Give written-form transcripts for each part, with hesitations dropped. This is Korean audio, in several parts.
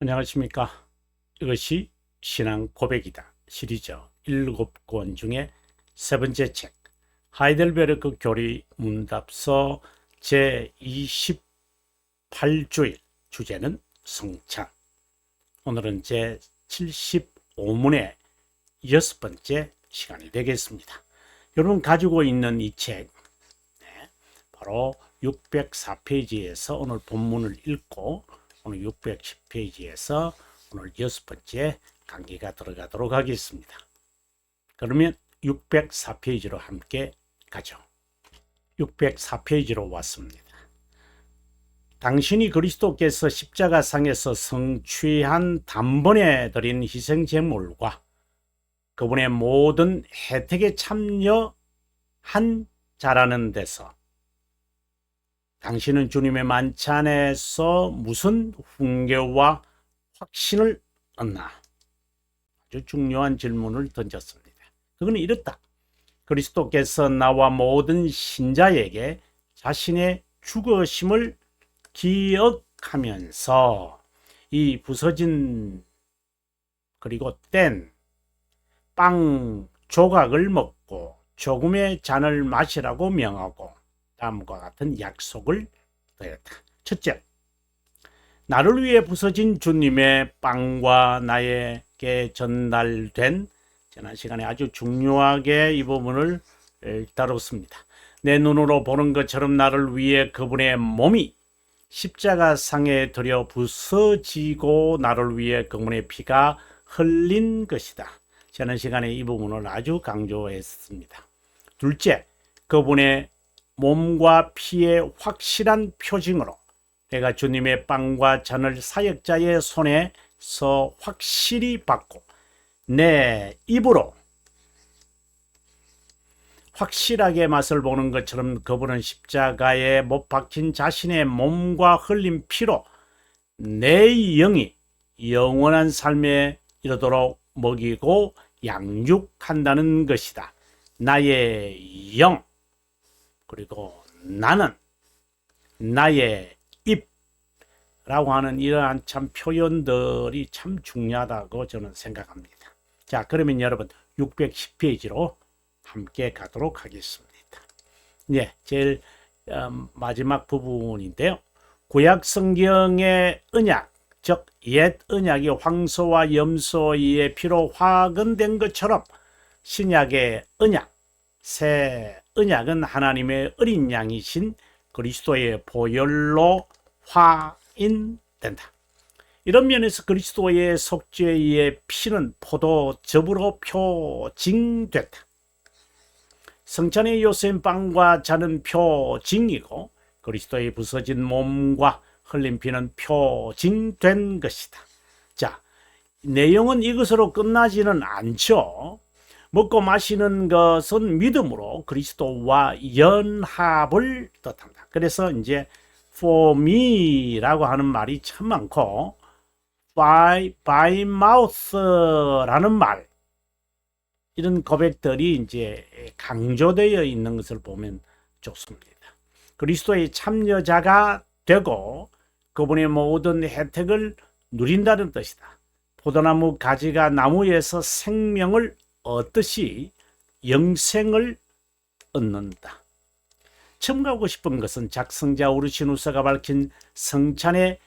안녕하십니까. 이것이 신앙 고백이다 시리즈 7권 중에 세 번째 책 하이델베르크 교리 문답서 제28주일 주제는 성찬. 오늘은 제75문의 6번째 시간이 되겠습니다. 여러분 가지고 있는 이 책 바로 604페이지에서 오늘 본문을 읽고 오늘 610페이지에서 오늘 6번째 강의가 들어가도록 하겠습니다. 그러면 604페이지로 함께 가죠. 604페이지로 왔습니다. 당신이 그리스도께서 십자가상에서 성취한 단번에 드린 희생제물과 그분의 모든 혜택에 참여한 자라는 데서 당신은 주님의 만찬에서 무슨 훈계와 확신을 얻나? 아주 중요한 질문을 던졌습니다. 그건 이렇다. 그리스도께서 나와 모든 신자에게 자신의 죽으심을 기억하면서 이 부서진 그리고 뗀 빵 조각을 먹고 조금의 잔을 마시라고 명하고 다음과 같은 약속을 드렸다. 첫째, 나를 위해 부서진 주님의 빵과 나에게 전달된 지난 시간에 아주 중요하게 이 부분을 다뤘습니다. 내 눈으로 보는 것처럼 나를 위해 그분의 몸이 십자가상에 들여 부서지고 나를 위해 그분의 피가 흘린 것이다. 지난 시간에 이 부분을 아주 강조했습니다. 둘째, 그분의 몸과 피의 확실한 표징으로 내가 주님의 빵과 잔을 사역자의 손에서 확실히 받고 내 입으로 확실하게 맛을 보는 것처럼 그분은 십자가에 못 박힌 자신의 몸과 흘린 피로 내 영이 영원한 삶에 이르도록 먹이고 양육한다는 것이다. 나의 영 그리고 나는 나의 입라고 하는 이러한 참 표현들이 참 중요하다고 저는 생각합니다. 자, 그러면 여러분 610페이지로 함께 가도록 하겠습니다. 네, 제일 마지막 부분인데요. 구약 성경의 언약, 즉 옛 언약이 황소와 염소의 피로 화근된 것처럼 신약의 언약, 새 언약은 하나님의 어린 양이신 그리스도의 보혈로 화인된다. 이런 면에서 그리스도의 속죄의 피는 포도즙으로 표징됐다. 성찬의 요셉 빵과 잔은 표징이고 그리스도의 부서진 몸과 흘린 피는 표징된 것이다. 자, 내용은 이것으로 끝나지는 않죠. 먹고 마시는 것은 믿음으로 그리스도와 연합을 뜻한다. 그래서 이제 for me라고 하는 말이 참 많고 by mouth라는 말 이런 고백들이 이제 강조되어 있는 것을 보면 좋습니다. 그리스도의 참여자가 되고 그분의 모든 혜택을 누린다는 뜻이다. 포도나무 가지가 나무에서 생명을 얻듯이 영생을 얻는다. 첨가하고 싶은 것은 작성자 우르시누스가 밝힌 성찬의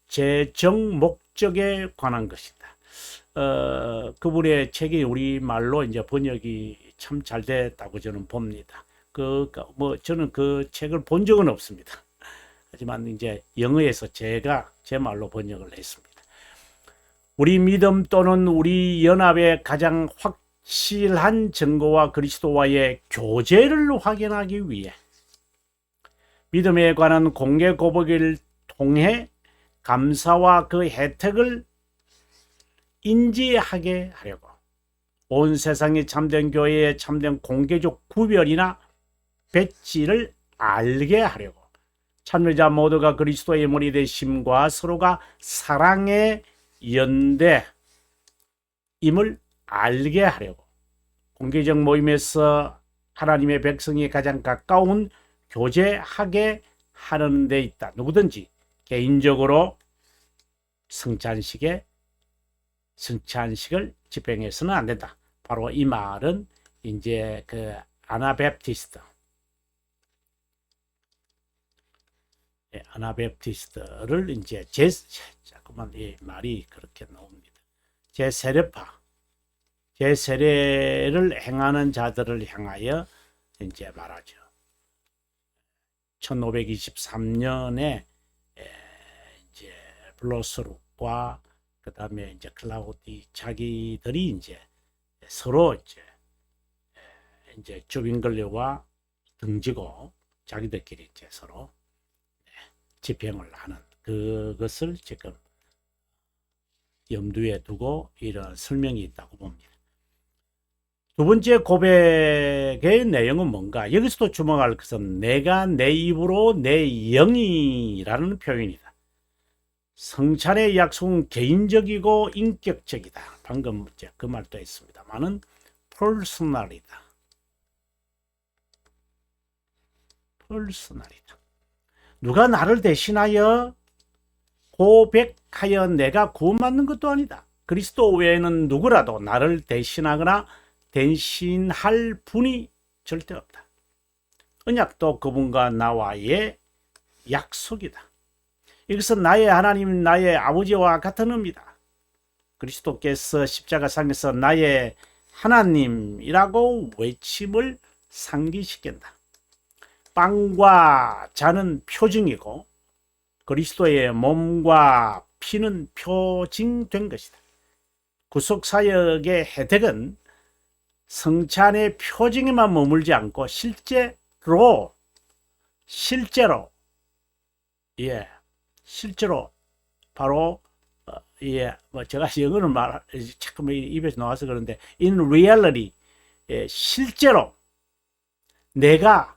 재정 목적에 관한 것이다. 그분의 책이 우리말로 이제 번역이 참 잘 됐다고 저는 봅니다. 저는 그 책을 본 적은 없습니다. 하지만 이제 영어에서 제가 제 말로 번역을 했습니다. 우리 믿음 또는 우리 연합의 가장 확실한 증거와 그리스도와의 교제를 확인하기 위해 믿음에 관한 공개 고백을 통해 감사와 그 혜택을 인지하게 하려고 온 세상의 참된 교회의 참된 공개적 구별이나 배지를 알게 하려고 참여자 모두가 그리스도의 머리 되심과 서로가 사랑의 연대임을 알게 하려고 공개적 모임에서 하나님의 백성이 가장 가까운 교제하게 하는 데 있다. 누구든지 개인적으로 성찬식을 집행해서는 안 된다. 바로 이 말은 이제 그 아나베프티스트를 이제 잠깐만 이 말이 그렇게 나옵니다. 제세례를 행하는 자들을 향하여 이제 말하죠. 1523년에 이제 블로스룩과 그 다음에 이제 클라우디 자기들이 이제 서로 이제 주빙글레와 등지고 자기들끼리 이제 서로 집행을 하는 그것을 지금 염두에 두고 이런 설명이 있다고 봅니다. 두 번째 고백의 내용은 뭔가? 여기서도 주목할 것은 내가 내 입으로 내 영이라는 표현이다. 성찬의 약속은 개인적이고 인격적이다. 방금 그 말도 했습니다만은 퍼스널이다. 누가 나를 대신하여 고백하여 내가 구원받는 것도 아니다. 그리스도 외에는 누구라도 나를 대신하거나 대신할 분이 절대 없다. 언약도 그분과 나와의 약속이다. 이것은 나의 하나님, 나의 아버지와 같은 의미다. 그리스도께서 십자가상에서 나의 하나님이라고 외침을 상기시킨다. 빵과 잔은 표징이고 그리스도의 몸과 피는 표징된 것이다. 구속사역의 혜택은 성찬의 표징에만 머물지 않고 실제로 바로 뭐 제가 영어는 자꾸 입에서 나와서 그런데 in reality 실제로 내가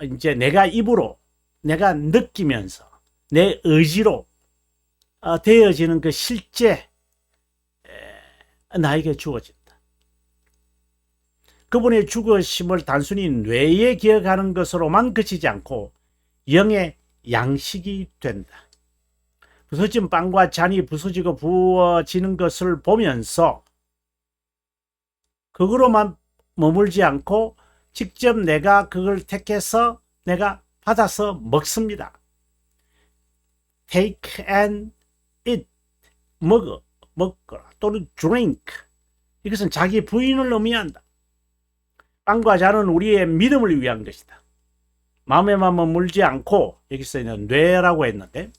이제 내가 입으로 내가 느끼면서 내 의지로 되어지는 그 실제 나에게 주어진다. 그분의 죽으심을 단순히 뇌에 기억하는 것으로만 그치지 않고 영의 양식이 된다. 부서진 빵과 잔이 부서지고 부어지는 것을 보면서 그거로만 머물지 않고 직접 내가 그걸 택해서 내가 받아서 먹습니다. Take and eat, 먹거라 또는 drink. 이것은 자기 부인을 의미한다. 빵과 잔은 우리의 믿음을 위한 것이다. 마음에만 머물지 않고 여기서 있는 뇌라고 했는데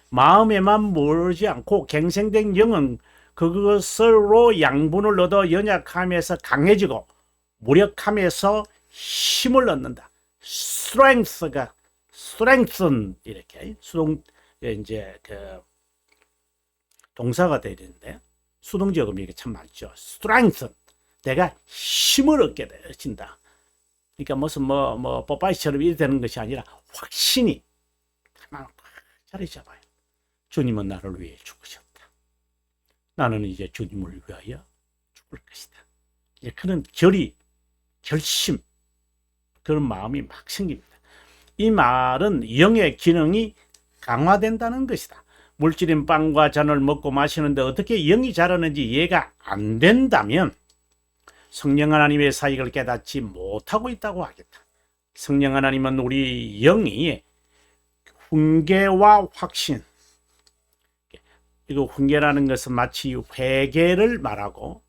마음에만 머물지 않고 갱생된 영은 그것으로 양분을 얻어 연약함에서 강해지고 무력함에서 힘을 얻는다. strengthen 이렇게 이제 그 동사가 되는데 수동적 의미가 참 많죠. strengthen 내가 힘을 얻게 되어진다. 그러니까 무슨 뽀빠이처럼 이렇게 되는 것이 아니라 확신이 가만 자리 잡아요. 주님은 나를 위해 죽으셨다. 나는 이제 주님을 위하여 죽을 것이다. 그런 결심, 그런 마음이 막 생깁니다. 이 말은 영의 기능이 강화된다는 것이다. 물질인 빵과 잔을 먹고 마시는데 어떻게 영이 자라는지 이해가 안 된다면 성령 하나님의 사역을 깨닫지 못하고 있다고 하겠다. 성령 하나님은 우리 영이 훈계와 확신, 이거 훈계라는 것은 마치 회개를 말하고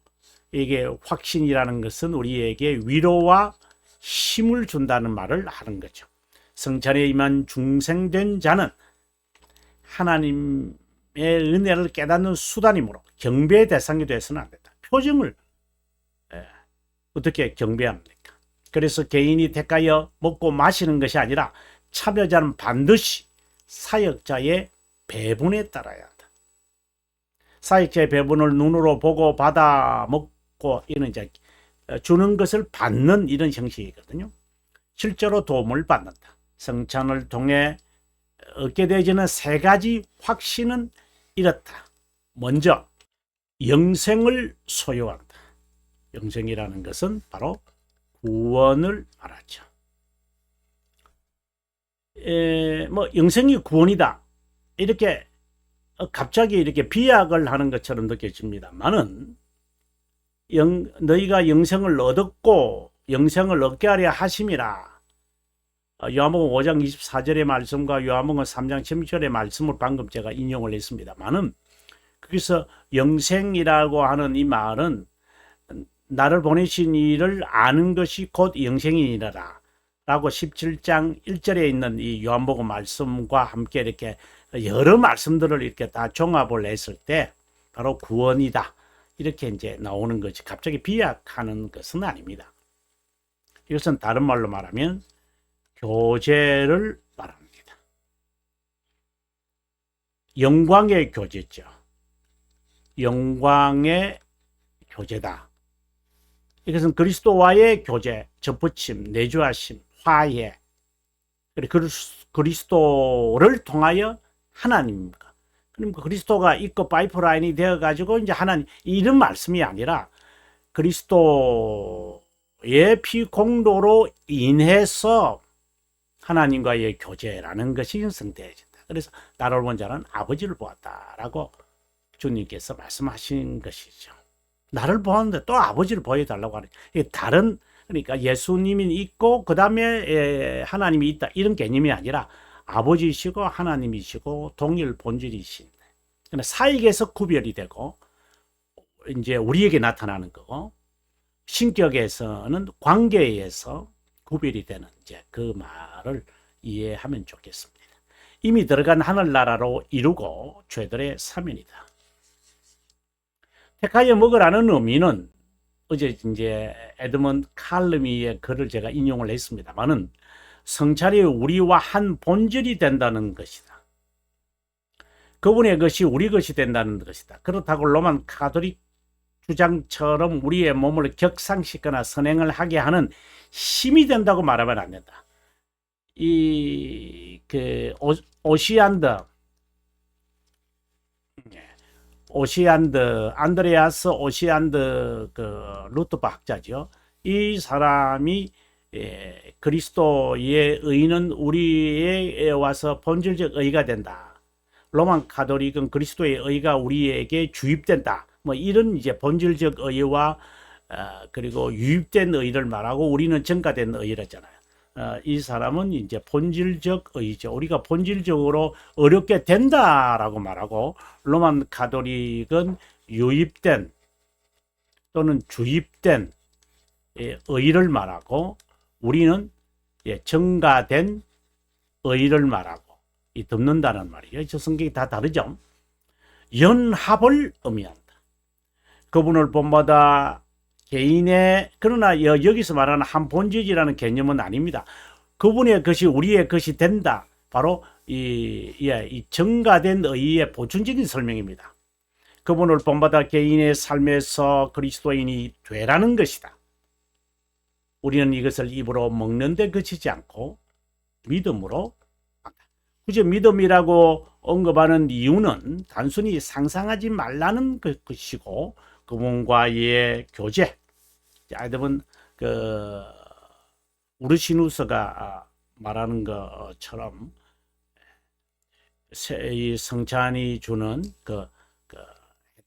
이게 확신이라는 것은 우리에게 위로와 힘을 준다는 말을 하는 거죠. 성찬에 임한 중생된 자는 하나님의 은혜를 깨닫는 수단이므로 경배의 대상이 되어서는 안 된다. 표정을 어떻게 경배합니까? 그래서 개인이 택하여 먹고 마시는 것이 아니라 참여자는 반드시 사역자의 배분에 따라야 한다. 사역자의 배분을 눈으로 보고 받아 먹고 이런 이제 주는 것을 받는 이런 형식이거든요. 실제로 도움을 받는다. 성찬을 통해 얻게 되어지는 세 가지 확신은 이렇다. 먼저 영생을 소유한다. 영생이라는 것은 바로 구원을 말하죠. 영생이 구원이다. 이렇게 갑자기 이렇게 비약을 하는 것처럼 느껴집니다만은 너희가 영생을 얻었고 영생을 얻게 하려 하심이라. 요한복음 5장 24절의 말씀과 요한복음 3장 16절의 말씀을 방금 제가 인용을 했습니다만은 그래서 영생이라고 하는 이 말은 나를 보내신 이를 아는 것이 곧 영생이니라 라고 17장 1절에 있는 이 요한복음 말씀과 함께 이렇게 여러 말씀들을 이렇게 다 종합을 했을 때 바로 구원이다 이렇게 이제 나오는 거지. 갑자기 비약하는 것은 아닙니다. 이것은 다른 말로 말하면 교제를 말합니다. 영광의 교제죠. 영광의 교제다. 이것은 그리스도와의 교제, 접붙임, 내주하심, 화해. 그리스도를 통하여 하나님과. 그러니까 그리스도가 있고 파이프라인이 되어가지고 이제 하나님, 이런 말씀이 아니라 그리스도의 피 공로로 인해서 하나님과의 교제라는 것이 형성되어진다. 그래서 나를 본 자는 아버지를 보았다라고 주님께서 말씀하신 것이죠. 나를 보았는데 또 아버지를 보여달라고 하는, 다른, 그러니까 예수님이 있고 그 다음에 하나님이 있다 이런 개념이 아니라 아버지이시고 하나님이시고 동일 본질이신, 사익에서 구별이 되고 이제 우리에게 나타나는 거고, 신격에서는 관계에서 구별이 되는 이제 그 말을 이해하면 좋겠습니다. 이미 들어간 하늘나라로 이루고 죄들의 사면이다. 택하여 먹으라는 의미는 어제 이제 에드먼드 칼럼이의 글을 제가 인용을 했습니다만은 성찰이 우리와 한 본질이 된다는 것이다. 그분의 것이 우리 것이 된다는 것이다. 그렇다고 로만 카톨릭 주장처럼 우리의 몸을 격상시키거나 선행을 하게 하는 힘이 된다고 말하면 안 된다. 안드레아스 오시안드 루트바 학자죠. 이 사람이 그리스도의 의는 우리에 와서 본질적 의가 된다. 로만 가톨릭은 그리스도의 의가 우리에게 주입된다. 뭐 이런 이제 본질적 의와 그리고 유입된 의를 말하고 우리는 증가된 의라잖아요. 이 사람은 이제 본질적 의죠. 우리가 본질적으로 어렵게 된다라고 말하고, 로만 가톨릭은 유입된 또는 주입된 의를 말하고, 우리는 증가된 의를 말하고, 이 덮는다는 말이에요. 저 성격이 다 다르죠. 연합을 의미한다. 그분을 본받아 개인의, 그러나 여기서 말하는 한 본질이라는 개념은 아닙니다. 그분의 것이 우리의 것이 된다. 바로 이 증가된 의의 보충적인 설명입니다. 그분을 본받아 개인의 삶에서 그리스도인이 되라는 것이다. 우리는 이것을 입으로 먹는 데 그치지 않고 믿음으로 한다. 굳이 믿음이라고 언급하는 이유는 단순히 상상하지 말라는 것이고, 그분과의 교제. 여러분 우르시누스가 말하는 것처럼 이 성찬이 주는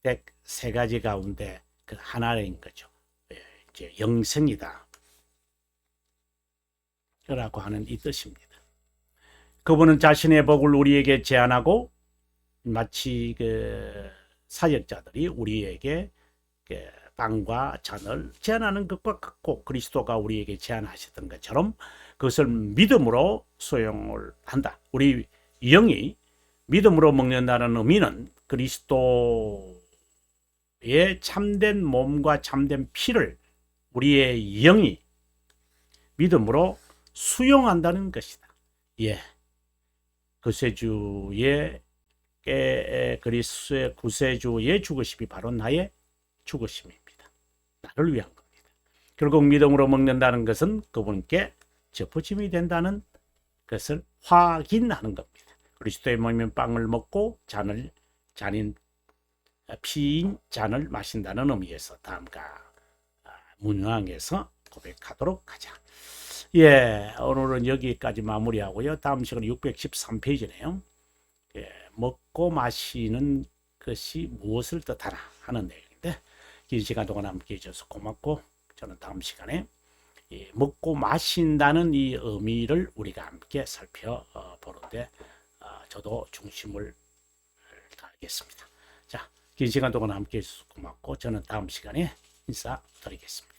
혜택 세 가지 가운데 그 하나인 거죠. 이제 영생이다 라고 하는 이 뜻입니다. 그분은 자신의 복을 우리에게 제안하고, 마치 사역자들이 우리에게 빵과 잔을 제안하는 것과 같고, 그리스도가 우리에게 제안하셨던 것처럼 그것을 믿음으로 수용을 한다. 우리 영이 믿음으로 먹는다는 의미는 그리스도의 참된 몸과 참된 피를 우리의 영이 믿음으로 수용한다는 것이다. 구세주의 그리스도의 구세주의 죽으심이 바로 나의 죽으심입니다. 나를 위한 겁니다. 결국 믿음으로 먹는다는 것은 그분께 접붙임이 된다는 것을 확인하는 겁니다. 그리스도의 몸인 빵을 먹고 피인 잔을 마신다는 의미에서 다음과 문항에서 고백하도록 하자. 오늘은 여기까지 마무리하고요. 다음 시간은 613페이지네요. 먹고 마시는 것이 무엇을 뜻하나 하는 내용인데, 긴 시간 동안 함께 해줘서 고맙고, 저는 다음 시간에 먹고 마신다는 이 의미를 우리가 함께 살펴보는데 저도 중심을 다하겠습니다. 자, 긴 시간 동안 함께 해주셔서 고맙고, 저는 다음 시간에 인사드리겠습니다.